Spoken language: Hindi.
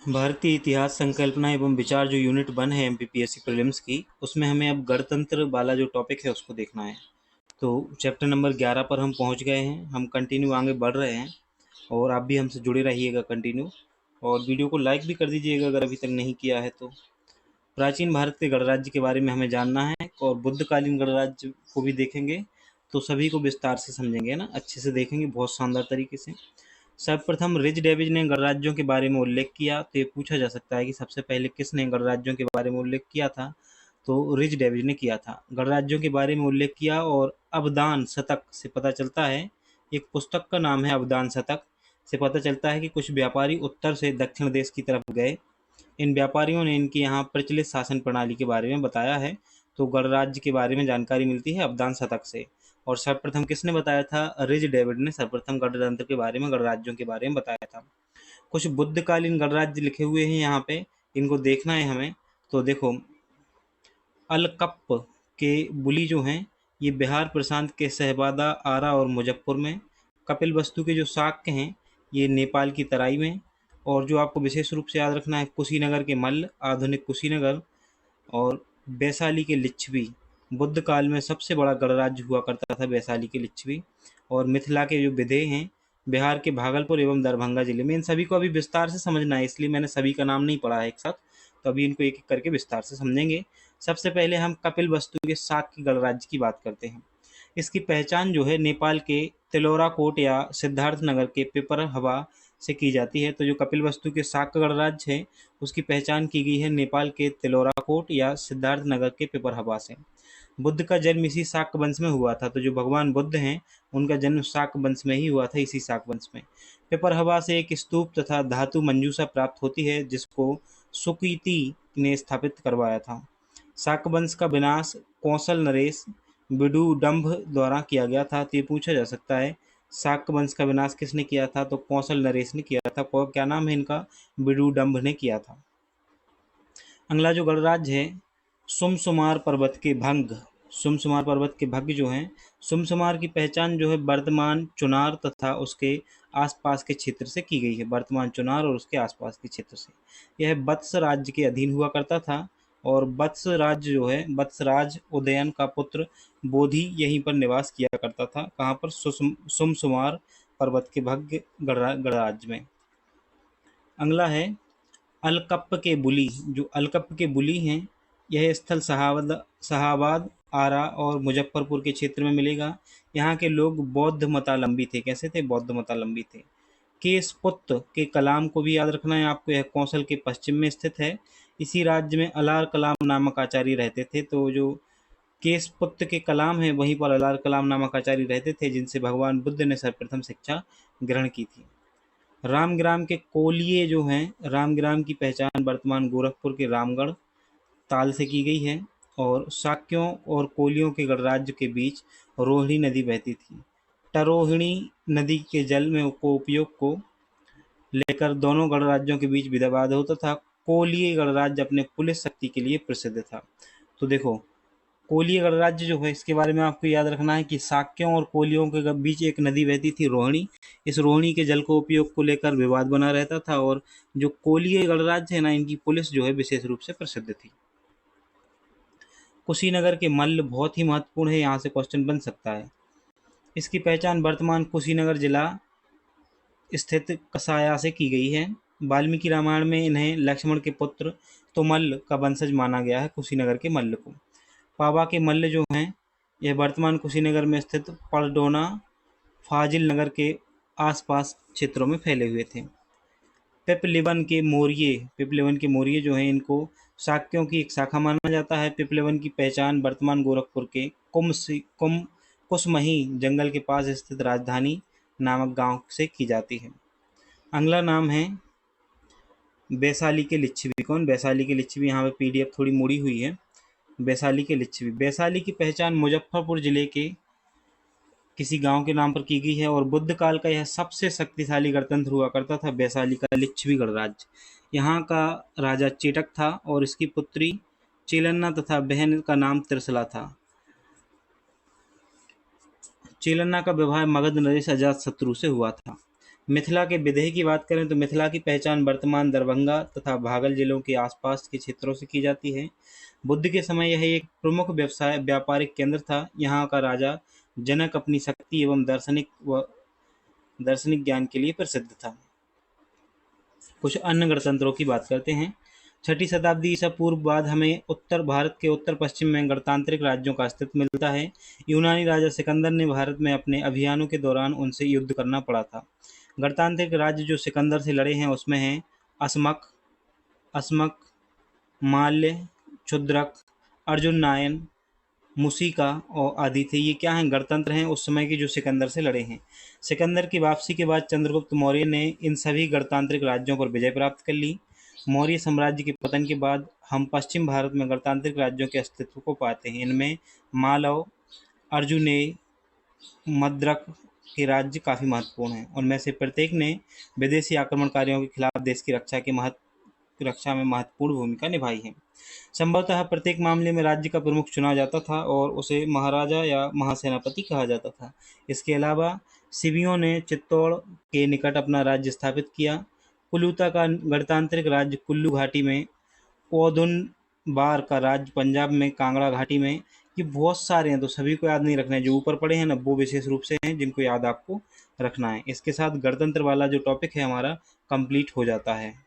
भारतीय इतिहास संकल्पना एवं विचार जो यूनिट 1 है एमपीपीएससी प्रीलिम्स की, उसमें हमें अब गणतंत्र वाला जो टॉपिक है उसको देखना है। तो चैप्टर नंबर 11 पर हम पहुंच गए हैं। हम कंटिन्यू आगे बढ़ रहे हैं और आप भी हमसे जुड़े रहिएगा कंटिन्यू, और वीडियो को लाइक भी कर दीजिएगा अगर अभी तक नहीं किया है तो। प्राचीन भारत के गणराज्य के बारे में हमें जानना है और बुद्धकालीन गणराज्य को भी देखेंगे, तो सभी को विस्तार से समझेंगे ना, अच्छे से देखेंगे बहुत शानदार तरीके से। सर्वप्रथम रिच डेविड ने गणराज्यों के बारे में उल्लेख किया, तो ये पूछा जा सकता है कि सबसे पहले किसने गणराज्यों के बारे में उल्लेख किया था। तो रिच डेविड ने किया था, गणराज्यों के बारे में उल्लेख किया। और अवदान शतक से पता चलता है, एक पुस्तक का नाम है अवदान शतक, से पता चलता है कि कुछ व्यापारी उत्तर से दक्षिण देश की तरफ गए। इन व्यापारियों ने इनकी यहाँ प्रचलित शासन प्रणाली के बारे में बताया है। तो गणराज्य के बारे में जानकारी मिलती है अवदान शतक से। और सर्वप्रथम किसने बताया था? रिच डेविड ने सर्वप्रथम गणतंत्र के बारे में, गणराज्यों के बारे में बताया था। कुछ बुद्धकालीन गणराज्य लिखे हुए हैं यहाँ पे, इनको देखना है हमें। तो देखो, अलकप्प के बुली जो हैं, ये बिहार प्रशांत के शहबादा, आरा और मुजफ्फर में। कपिलवस्तु के जो शाक्य हैं, ये नेपाल की तराई में। और जो आपको विशेष रूप से याद रखना है, कुशीनगर के मल्ल, आधुनिक कुशीनगर। और वैशाली के लिच्छवी, बुद्ध काल में सबसे बड़ा गणराज्य हुआ करता था वैशाली के लिच्छवी। और मिथिला के जो विदेह हैं, बिहार के भागलपुर एवं दरभंगा जिले में। इन सभी को अभी विस्तार से समझना है, इसलिए मैंने सभी का नाम नहीं पढ़ा है एक साथ, तो अभी इनको एक एक करके विस्तार से समझेंगे। सबसे पहले हम कपिल वस्तु के शाक्य गणराज्य की बात करते हैं। इसकी पहचान जो है नेपाल के तिलौरा कोट या सिद्धार्थनगर के पिपरहवा से की जाती है। तो जो कपिलवस्तु के शाक्य गणराज्य है, उसकी पहचान की गई है नेपाल के तिलौरा कोट या सिद्धार्थनगर के पिपरहवा से। बुद्ध का जन्म इसी शाक्य वंश में हुआ था। तो जो भगवान बुद्ध हैं, उनका जन्म शाक्य वंश में ही हुआ था, इसी शाक्य वंश में। पिपरहवा से एक स्तूप तथा धातु मंजूषा प्राप्त होती है, जिसको सुकीति ने स्थापित करवाया था। शाक्य वंश का विनाश कौशल नरेश विडूडम्भ द्वारा किया गया था। तो ये पूछा जा सकता है, शाक्य वंश का विनाश किसने किया था? तो कौशल नरेश ने किया था। क्या नाम है इनका? विडूडम्भ ने किया था। अगला जो गणराज्य है, सुमसुमार पर्वत के भंग। सुमसुमार पर्वत के भंग जो हैं, सुमसुमार की पहचान जो है वर्तमान चुनार तथा उसके आसपास के क्षेत्र से की गई है। वर्तमान चुनार और उसके आसपास के क्षेत्र से। यह वत्स राज्य के अधीन हुआ करता था। और वत्स राज्य जो है, वत्सराज उदयन का पुत्र बोधि यहीं पर निवास किया करता था। कहाँ पर? सुमसुमार पर्वत के भंग गणराज्य में। अगला है अलकप्प के बुली। जो अलकप्प के बुली हैं, यह स्थल शाहाबाद, आरा और मुजफ्फरपुर के क्षेत्र में मिलेगा। यहाँ के लोग बौद्ध मतालंबी थे। कैसे थे? बौद्ध मतालंबी थे। केसपुत्त के कलाम को भी याद रखना है आपको, यह कौशल के पश्चिम में स्थित है। इसी राज्य में अलार कलाम नामक आचार्य रहते थे। तो जो केसपुत्त के कलाम है, वहीं पर अलार कलाम नामक आचार्य रहते थे, जिनसे भगवान बुद्ध ने सर्वप्रथम शिक्षा ग्रहण की थी। रामग्राम के कोलिये जो हैं, रामग्राम की पहचान वर्तमान गोरखपुर के रामगढ़ ताल से की गई है। और शाक्यों और कोलियों के गणराज्य के बीच रोहिणी नदी बहती थी। टरोहिणी नदी के जल में उपयोग को लेकर दोनों गणराज्यों के बीच विवाद होता था। कोलीय गणराज्य अपने पुलिस शक्ति के लिए प्रसिद्ध था। तो देखो, कोलीय गणराज्य जो है, इसके बारे में आपको याद रखना है कि शाक्यों और कोलियों के बीच एक नदी बहती थी, रोहिणी। इस रोहिणी के जल को उपयोग को लेकर विवाद बना रहता था। और जो कोलीय गणराज्य है ना, इनकी पुलिस जो है विशेष रूप से प्रसिद्ध थी। कुशीनगर के मल्ल बहुत ही महत्वपूर्ण है, यहाँ से क्वेश्चन बन सकता है। इसकी पहचान वर्तमान कुशीनगर जिला स्थित कसाया से की गई है। वाल्मीकि रामायण में इन्हें लक्ष्मण के पुत्र तुमल्ल का वंशज माना गया है, कुशीनगर के मल्ल को। पावा के मल्ल जो हैं, यह वर्तमान कुशीनगर में स्थित परडोना फाजिल नगर के आसपास क्षेत्रों में फैले हुए थे। पिपलिवन के मौर्य जो हैं, इनको शाक्यों की एक शाखा माना जाता है। पिपलिवन की पहचान वर्तमान गोरखपुर के कुसमही जंगल के पास स्थित राजधानी नामक गांव से की जाती है। अगला नाम है वैशाली के लिच्छवी। कौन? वैशाली के लिच्छवी। यहाँ पे पीडीएफ थोड़ी मुड़ी हुई है। वैशाली के लिच्छवी। वैशाली की पहचान मुजफ्फरपुर जिले के किसी गांव के नाम पर की गई है। और बुद्ध काल का यह सबसे शक्तिशाली गणतंत्र हुआ करता था, वैशाली का लिच्छवी गणराज्य। यहाँ का राजा चेटक था और इसकी पुत्री चेलन्ना तथा बहन का नाम त्रिशला था। चेलन्ना का विवाह मगध नरेश अजातशत्रु से हुआ था। मिथिला के विदेह की बात करें तो मिथिला की पहचान वर्तमान दरभंगा तथा भागल जिलों के आसपास के क्षेत्रों से की जाती है। बुद्ध के समय यह एक प्रमुख व्यापारिक केंद्र था। यहाँ का राजा जनक अपनी शक्ति एवं दार्शनिक ज्ञान के लिए प्रसिद्ध था। कुछ अन्य गणतंत्रों की बात करते हैं। छठी शताब्दी ईसा पूर्व बाद हमें उत्तर भारत के उत्तर पश्चिम में गणतांत्रिक राज्यों का अस्तित्व मिलता है। यूनानी राजा सिकंदर ने भारत में अपने अभियानों के दौरान उनसे युद्ध करना पड़ा था। गणतांत्रिक राज्य जो सिकंदर से लड़े हैं उसमें हैं असमक, असमक, माल्य, क्षुद्रक, अर्जुन नायन, मुसीका और आदि थे। ये क्या हैं? गणतंत्र हैं उस समय के जो सिकंदर से लड़े हैं। सिकंदर की वापसी के बाद चंद्रगुप्त मौर्य ने इन सभी गणतांत्रिक राज्यों पर विजय प्राप्त कर ली। मौर्य साम्राज्य के पतन के बाद हम पश्चिम भारत में गणतांत्रिक राज्यों के अस्तित्व को पाते हैं। इनमें मालव, अर्जुनेय, मद्रक के राज्य काफ़ी महत्वपूर्ण हैं। उनमें से प्रत्येक ने विदेशी आक्रमणकारियों के खिलाफ देश की रक्षा में महत्वपूर्ण भूमिका निभाई है। संभवतः प्रत्येक मामले में राज्य का प्रमुख चुना जाता था और उसे महाराजा या महासेनापति कहा जाता था। इसके अलावा सिबियों ने चित्तौड़ के निकट अपना राज्य स्थापित किया। कुलूता का गणतांत्रिक राज्य कुल्लू घाटी में, ओदुनबार का राज्य पंजाब में कांगड़ा घाटी में। ये बहुत सारे हैं तो सभी को याद नहीं रखना है। जो ऊपर पड़े हैं ना वो विशेष रूप से हैं जिनको याद आपको रखना है। इसके साथ गणतंत्र वाला जो टॉपिक है हमारा कंप्लीट हो जाता है।